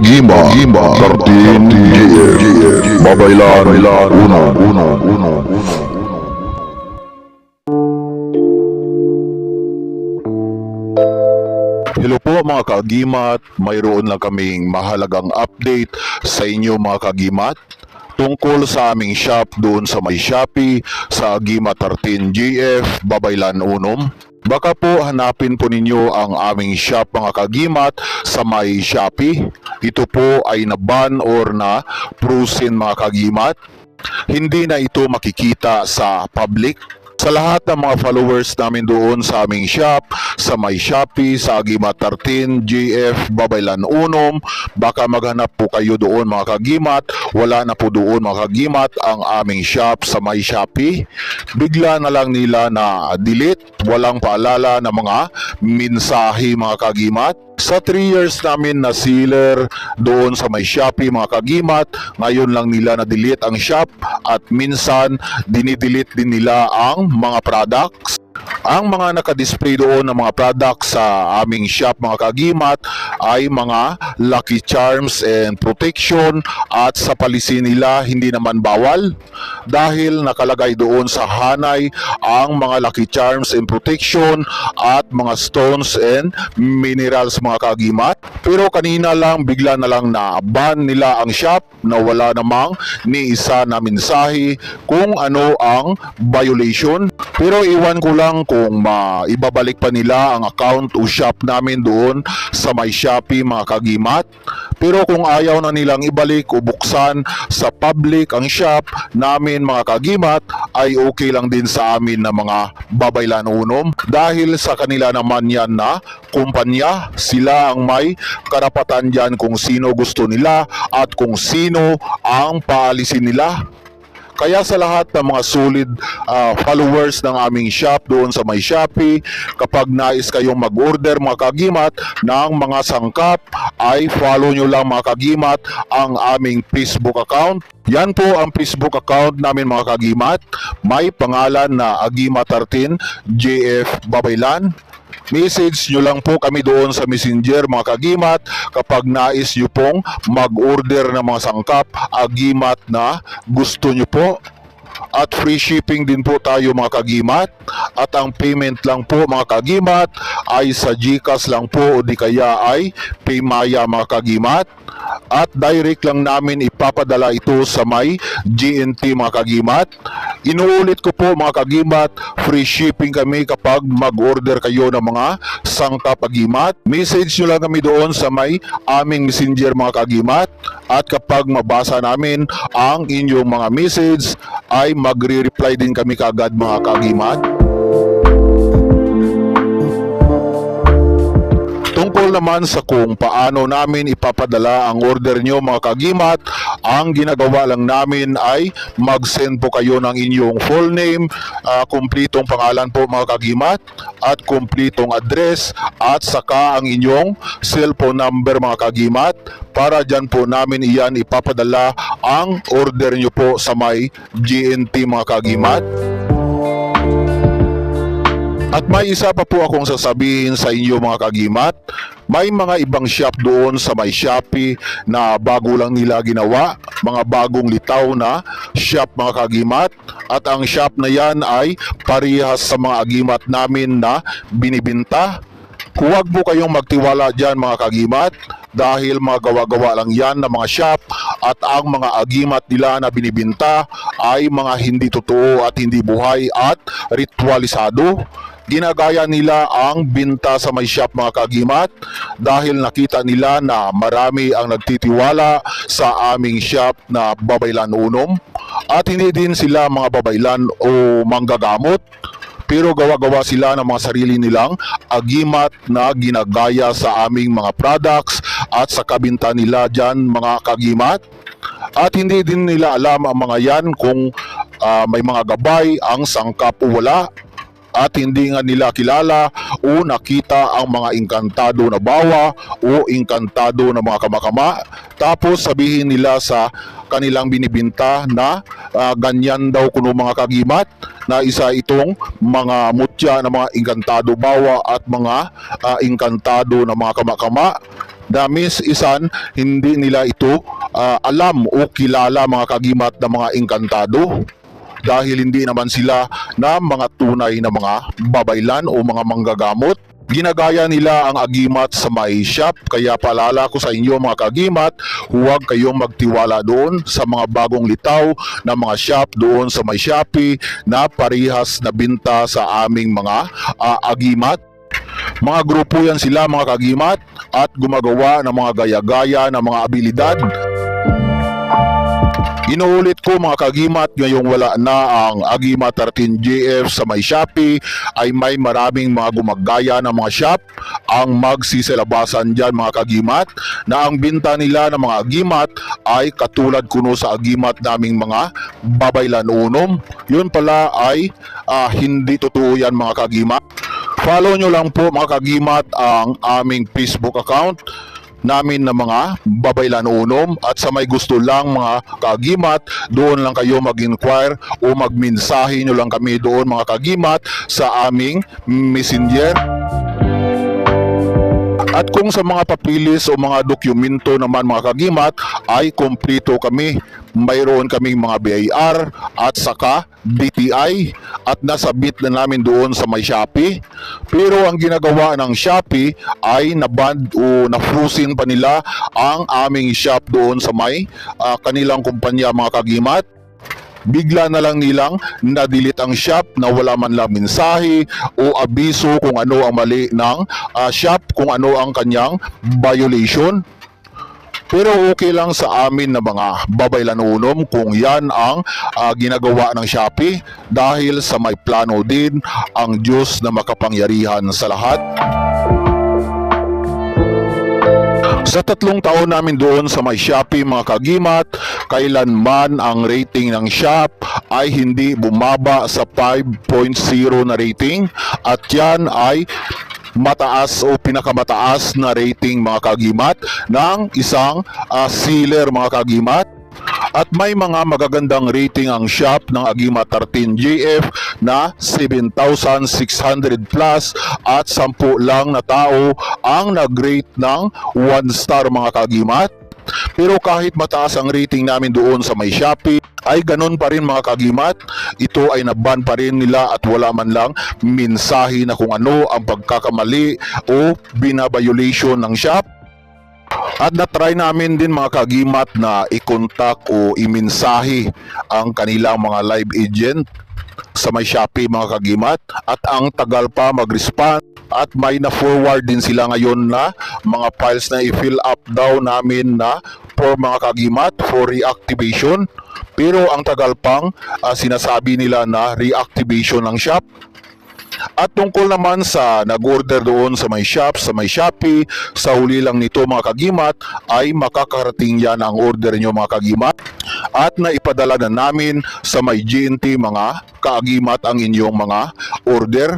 Kagima, Kartin, Babaylan, Una. Hello po mga kagimat, mayroon lang kaming mahalagang update sa inyo mga kagimat tungkol sa aming shop doon sa may Shopee sa Agimat 13 GF, Babaylan Unom. Baka po hanapin po ninyo ang aming shop mga kagimat sa may Shopee. Ito po ay na-ban or na frozen mga kagimat. Hindi na ito makikita sa public. Sa lahat ng mga followers namin doon sa aming shop, sa may Shopee, sa Agimat 13, GF, Babaylan Unom, baka maghanap po kayo doon mga kagimat. Wala na po doon mga kagimat ang aming shop sa may Shopee. Bigla na lang nila na delete, walang paalala na mga mensahe mga kagimat. Sa 3 years namin na seller doon sa may Shopee mga kagimat, ngayon lang nila na-delete ang shop at minsan dinidelete din nila ang mga products. Ang mga nakadisplay doon ng mga products sa aming shop mga kagimat ay mga Lucky Charms and Protection at sa policy nila hindi naman bawal dahil nakalagay doon sa hanay ang mga Lucky Charms and Protection at mga stones and minerals mga kagimat. Pero kanina lang bigla na lang na ban nila ang shop na wala namang ni isa na mensahe kung ano ang violation. Pero iwan ko lang kung ibabalik pa nila ang account o shop namin doon sa may Shopee mga kagimat. Pero kung ayaw na nilang ibalik o buksan sa public ang shop namin mga kagimat, ay okay lang din sa amin na mga Babaylan Unom dahil sa kanila naman yan na kumpanya. Sila ang may karapatan dyan kung sino gusto nila at kung sino ang paalisin nila. Kaya sa lahat ng mga solid followers ng aming shop doon sa may Shopee, kapag nais kayong mag-order mga kagimat ng mga sangkap, ay follow nyo lang mga kagimat ang aming Facebook account. Yan po ang Facebook account namin mga kagimat. May pangalan na Agimat 13 JF Babaylan. Message nyo lang po kami doon sa Messenger mga kagimat kapag nais nyo pong mag-order ng mga sangkap agimat na gusto nyo po. At free shipping din po tayo mga kagimat. At ang payment lang po mga kagimat ay sa GCash lang po o di kaya ay Paymaya mga kagimat. At direct lang namin ipapadala ito sa may GNT mga kagimat. Inuulit ko po mga kagimat, free shipping kami kapag mag-order kayo ng mga sangkap agimat. Message nyo lang kami doon sa may aming messenger mga kagimat. At kapag mabasa namin ang inyong mga message, ay magre-reply din kami kagad mga kagimat. Tungkol naman sa kung paano namin ipapadala ang order nyo mga kagimat, ang ginagawa lang namin ay mag-send po kayo ng inyong full name, kumpletong pangalan po mga kagimat, at kumpletong address, at saka ang inyong cellphone number mga kagimat, para dyan po namin iyan ipapadala ang order nyo po sa may GNT mga kagimat. At may isa pa po akong sasabihin sa inyo mga kagimat. May mga ibang shop doon sa may Shopee na bago lang nila ginawa, mga bagong litaw na shop mga kagimat. At ang shop na yan ay parehas sa mga agimat namin na binibinta. Huwag po kayong magtiwala dyan mga kagimat dahil mga gawa-gawa lang yan ng mga shop at ang mga agimat nila na binibinta ay mga hindi totoo at hindi buhay at ritualisado. Ginagaya nila ang binta sa may shop mga kagimat dahil nakita nila na marami ang nagtitiwala sa aming shop na Babaylan Unom at hindi din sila mga babaylan o manggagamot. Pero gawa-gawa sila ng mga sarili nilang agimat na ginagaya sa aming mga products at sa kabinta nila dyan mga kagimat. At hindi din nila alam ang mga yan kung may mga gabay ang sangkap o wala. At hindi nga nila kilala o nakita ang mga inkantado na bawa o inkantado na mga kamakama. Tapos sabihin nila sa kanilang binibinta na ganyan daw kuno mga kagimat na isa itong mga mutya na mga inkantado bawa at mga inkantado na mga kamakama. na minsan hindi nila ito alam o kilala mga kagimat na mga engkantado dahil hindi naman sila na mga tunay na mga babaylan o mga manggagamot. Ginagaya nila ang agimat sa may shop, kaya paalala ko sa inyo mga kagimat, huwag kayong magtiwala doon sa mga bagong litaw na mga shop doon sa may Shopee na parihas na binta sa aming mga agimat. Mga grupo yan sila mga kagimat at gumagawa ng mga gaya-gaya ng mga abilidad. Inuulit ko mga kagimat, ngayong wala na ang Agimat 13GF sa may Shopee ay may maraming mga gumagaya ng mga shop ang magsisilabasan dyan mga kagimat na ang binta nila ng mga agimat ay katulad kuno sa agimat naming mga babaylan unom. Yun pala ay hindi totoo yan mga kagimat. Follow nyo lang po mga kagimat ang aming Facebook account namin na mga babaylan unom, at sa may gusto lang mga kagimat, doon lang kayo mag-inquire o magmensahe nyo lang kami doon mga kagimat sa aming messenger. At kung sa mga papilis o mga dokumento naman mga kagimat ay kompleto kami. Mayroon kaming mga BIR at saka DTI at nasabit na namin doon sa may Shopee. Pero ang ginagawa ng Shopee ay naband o na-frozen pa nila ang aming shop doon sa may kanilang kumpanya mga kagimat. Bigla na lang nilang na-delete ang shop na wala man lang mensahe o abiso kung ano ang mali ng shop, kung ano ang kanyang violation. Pero okay lang sa amin na mga babaylan unom kung yan ang ginagawa ng Shopee dahil sa may plano din ang Diyos na makapangyarihan sa lahat. Sa 3 taon namin doon sa may Shopee mga kagimat, kailanman ang rating ng shop ay hindi bumaba sa 5.0 na rating, at yan ay mataas o pinakamataas na rating mga kagimat ng isang seller mga kagimat. At may mga magagandang rating ang shop ng Agimat 13GF na 7,600 plus at 10 lang na tao ang nag-rate ng 1 star mga kagimat. Pero kahit mataas ang rating namin doon sa may Shopee, ay ganun pa rin mga kagimat. Ito ay naban pa rin nila at wala man lang mensahe na kung ano ang pagkakamali o binabiolation ng shop. At na-try namin din mga kagimat na i-contact o i-mensahe ang kanilang mga live agent sa may Shopee mga kagimat, at ang tagal pa mag-respond. At may na-forward din sila ngayon na mga files na i-fill up daw namin na for mga kagimat for reactivation. Pero ang tagal pang sinasabi nila na reactivation ng shop. At tungkol naman sa nag-order doon sa may shop, sa may Shopee, sa huli lang nito mga kagimat ay makakarating yan ang order nyo mga kagimat. At naipadala na namin sa may GNT mga kaagimat ang inyong mga order.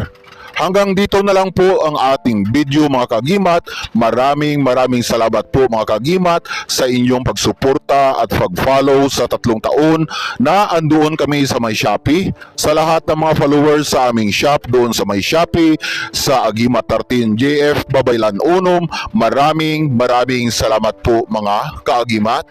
Hanggang dito na lang po ang ating video mga kagimat. Maraming salamat po mga kagimat sa inyong pagsuporta at pag-follow sa 3 taon na andoon kami sa may Shopee. Sa lahat ng mga followers sa aming shop doon sa may Shopee, sa Agimat 13JF Babaylan Unom, maraming salamat po mga kaagimat.